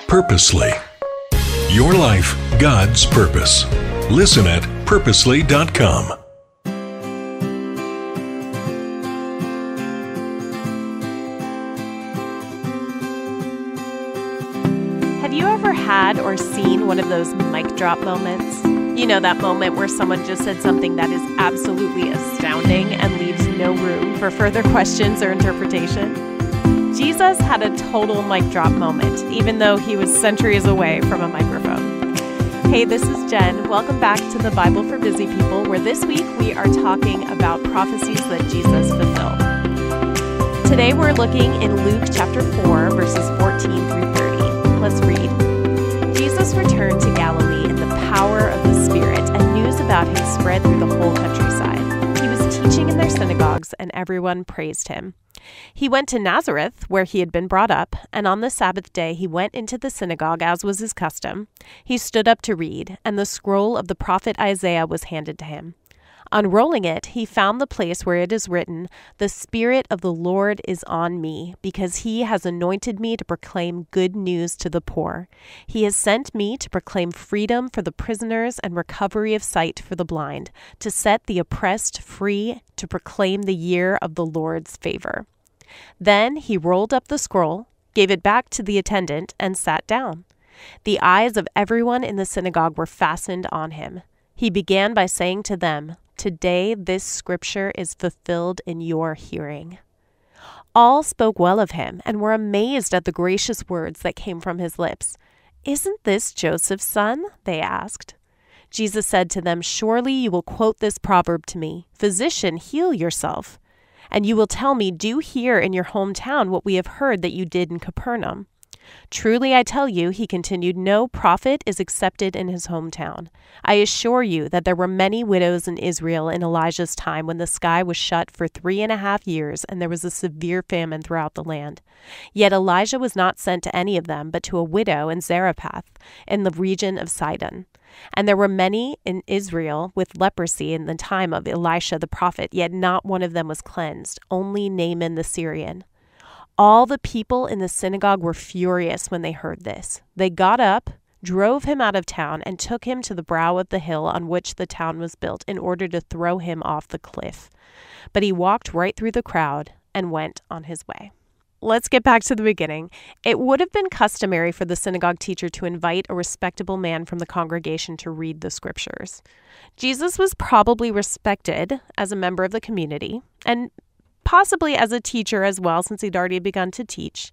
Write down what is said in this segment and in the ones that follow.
Purposely. Your life, God's purpose. Listen at purposely.com. Have you ever had or seen one of those mic drop moments? You know, that moment where someone just said something that is absolutely astounding and leaves no room for further questions or interpretation? Jesus had a total mic drop moment, even though he was centuries away from a microphone. Hey, this is Jen. Welcome back to the Bible for Busy People, where this week we are talking about prophecies that Jesus fulfilled. Today we're looking in Luke chapter 4, verses 14 through 30. Let's read. Jesus returned to Galilee in the power of the Spirit, and news about him spread through the whole countryside. He was teaching in their synagogues, and everyone praised him. He went to Nazareth, where he had been brought up, and on the Sabbath day he went into the synagogue, as was his custom. He stood up to read, and the scroll of the prophet Isaiah was handed to him. Unrolling it, he found the place where it is written, "The Spirit of the Lord is on me, because he has anointed me to proclaim good news to the poor. He has sent me to proclaim freedom for the prisoners and recovery of sight for the blind, to set the oppressed free, to proclaim the year of the Lord's favor." Then he rolled up the scroll, gave it back to the attendant, and sat down. The eyes of everyone in the synagogue were fastened on him. He began by saying to them, "Today this scripture is fulfilled in your hearing." All spoke well of him and were amazed at the gracious words that came from his lips. "Isn't this Joseph's son?" they asked. Jesus said to them, "Surely you will quote this proverb to me, 'Physician, heal yourself.' And you will tell me, 'Do here in your hometown what we have heard that you did in Capernaum.' Truly I tell you," he continued, "no prophet is accepted in his hometown. I assure you that there were many widows in Israel in Elijah's time, when the sky was shut for 3.5 years and there was a severe famine throughout the land. Yet Elijah was not sent to any of them, but to a widow in Zarephath in the region of Sidon. And there were many in Israel with leprosy in the time of Elisha the prophet, yet not one of them was cleansed, only Naaman the Syrian." All the people in the synagogue were furious when they heard this. They got up, drove him out of town, and took him to the brow of the hill on which the town was built, in order to throw him off the cliff. But he walked right through the crowd and went on his way. Let's get back to the beginning. It would have been customary for the synagogue teacher to invite a respectable man from the congregation to read the scriptures. Jesus was probably respected as a member of the community, and possibly as a teacher as well, since he'd already begun to teach.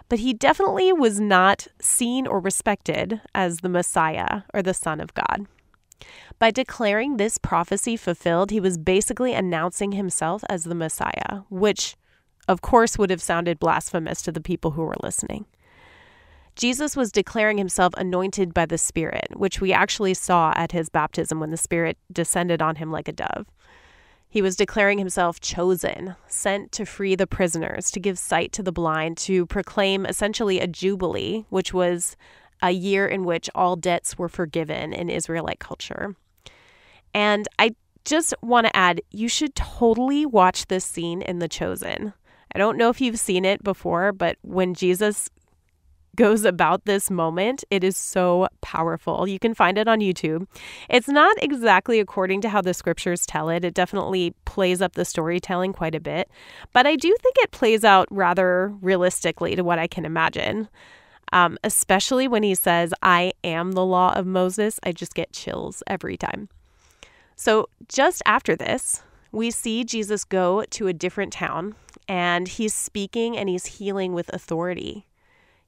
But he definitely was not seen or respected as the Messiah or the Son of God. By declaring this prophecy fulfilled, he was basically announcing himself as the Messiah, which, of course, would have sounded blasphemous to the people who were listening. Jesus was declaring himself anointed by the Spirit, which we actually saw at his baptism when the Spirit descended on him like a dove. He was declaring himself chosen, sent to free the prisoners, to give sight to the blind, to proclaim essentially a jubilee, which was a year in which all debts were forgiven in Israelite culture. And I just want to add, you should totally watch this scene in The Chosen. I don't know if you've seen it before, but when Jesus goes about this moment, it is so powerful. You can find it on YouTube. It's not exactly according to how the scriptures tell it. It definitely plays up the storytelling quite a bit, but I do think it plays out rather realistically to what I can imagine. Especially when he says, "I am the law of Moses." I just get chills every time. So just after this, we see Jesus go to a different town, and he's speaking and he's healing with authority.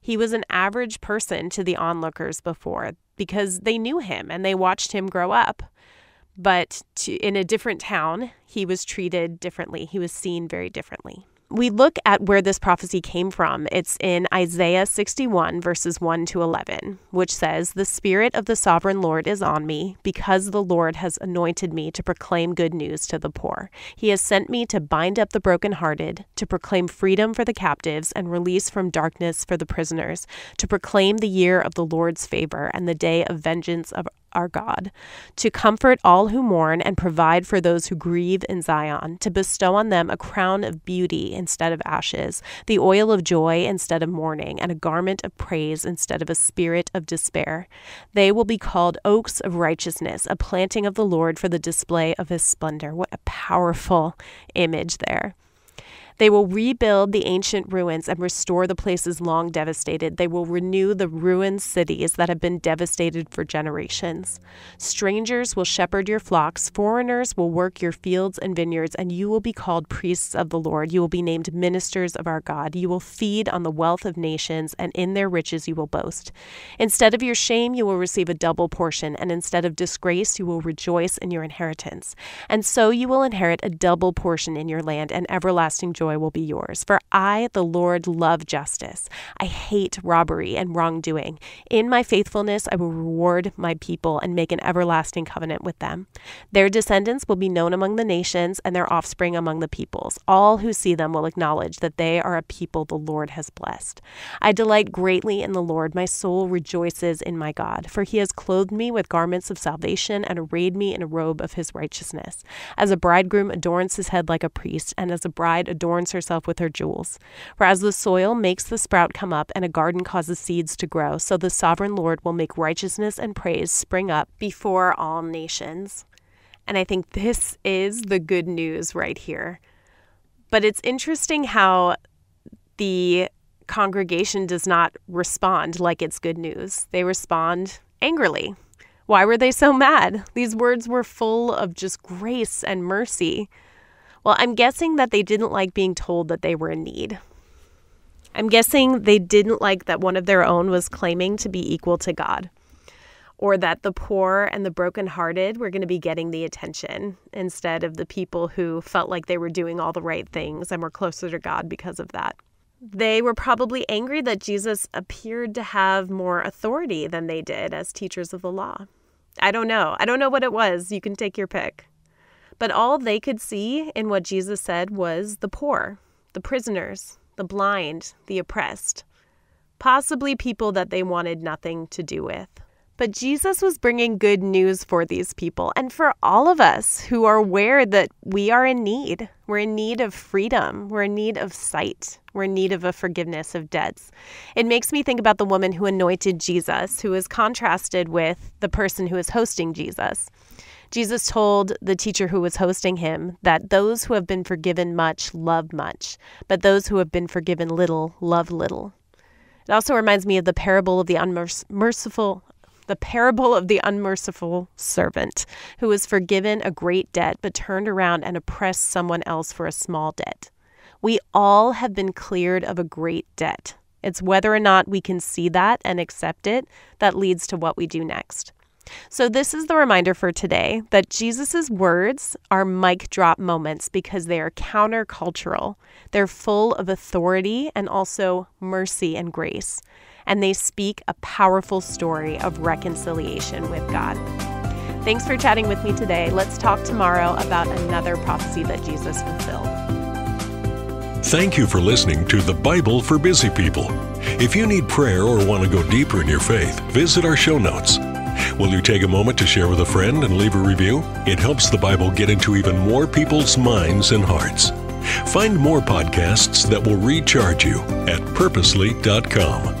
He was an average person to the onlookers before because they knew him and they watched him grow up. But in a different town, he was treated differently. He was seen very differently. We look at where this prophecy came from. It's in Isaiah 61, verses 1 to 11, which says, "The Spirit of the Sovereign Lord is on me, because the Lord has anointed me to proclaim good news to the poor. He has sent me to bind up the brokenhearted, to proclaim freedom for the captives and release from darkness for the prisoners, to proclaim the year of the Lord's favor and the day of vengeance of our God, to comfort all who mourn and provide for those who grieve in Zion, to bestow on them a crown of beauty instead of ashes, the oil of joy instead of mourning, and a garment of praise instead of a spirit of despair. They will be called oaks of righteousness, a planting of the Lord for the display of his splendor. What a powerful image there. They will rebuild the ancient ruins and restore the places long devastated. They will renew the ruined cities that have been devastated for generations. Strangers will shepherd your flocks. Foreigners will work your fields and vineyards, and you will be called priests of the Lord. You will be named ministers of our God. You will feed on the wealth of nations, and in their riches you will boast. Instead of your shame, you will receive a double portion, and instead of disgrace, you will rejoice in your inheritance. And so you will inherit a double portion in your land, and everlasting joy will be yours. For I, the Lord, love justice. I hate robbery and wrongdoing. In my faithfulness, I will reward my people and make an everlasting covenant with them. Their descendants will be known among the nations and their offspring among the peoples. All who see them will acknowledge that they are a people the Lord has blessed. I delight greatly in the Lord. My soul rejoices in my God, for he has clothed me with garments of salvation and arrayed me in a robe of his righteousness. As a bridegroom adorns his head like a priest, and as a bride adorns herself with her jewels. For as the soil makes the sprout come up and a garden causes seeds to grow, so the sovereign Lord will make righteousness and praise spring up before all nations. And I think this is the good news right here. But it's interesting how the congregation does not respond like it's good news. They respond angrily. Why were they so mad? These words were full of just grace and mercy. Well, I'm guessing that they didn't like being told that they were in need. I'm guessing they didn't like that one of their own was claiming to be equal to God, or that the poor and the brokenhearted were going to be getting the attention instead of the people who felt like they were doing all the right things and were closer to God because of that. They were probably angry that Jesus appeared to have more authority than they did as teachers of the law. I don't know. I don't know what it was. You can take your pick. But all they could see in what Jesus said was the poor, the prisoners, the blind, the oppressed, possibly people that they wanted nothing to do with. But Jesus was bringing good news for these people and for all of us who are aware that we are in need. We're in need of freedom. We're in need of sight. We're in need of a forgiveness of debts. It makes me think about the woman who anointed Jesus, who is contrasted with the person who is hosting Jesus. Jesus told the teacher who was hosting him that those who have been forgiven much love much, but those who have been forgiven little love little. It also reminds me of the parable of the unmerciful servant who was forgiven a great debt but turned around and oppressed someone else for a small debt. We all have been cleared of a great debt. It's whether or not we can see that and accept it that leads to what we do next. So this is the reminder for today that Jesus's words are mic drop moments because they are countercultural. They're full of authority and also mercy and grace. And they speak a powerful story of reconciliation with God. Thanks for chatting with me today. Let's talk tomorrow about another prophecy that Jesus fulfilled. Thank you for listening to The Bible for Busy People. If you need prayer or want to go deeper in your faith, visit our show notes. Will you take a moment to share with a friend and leave a review? It helps the Bible get into even more people's minds and hearts. Find more podcasts that will recharge you at purposely.com.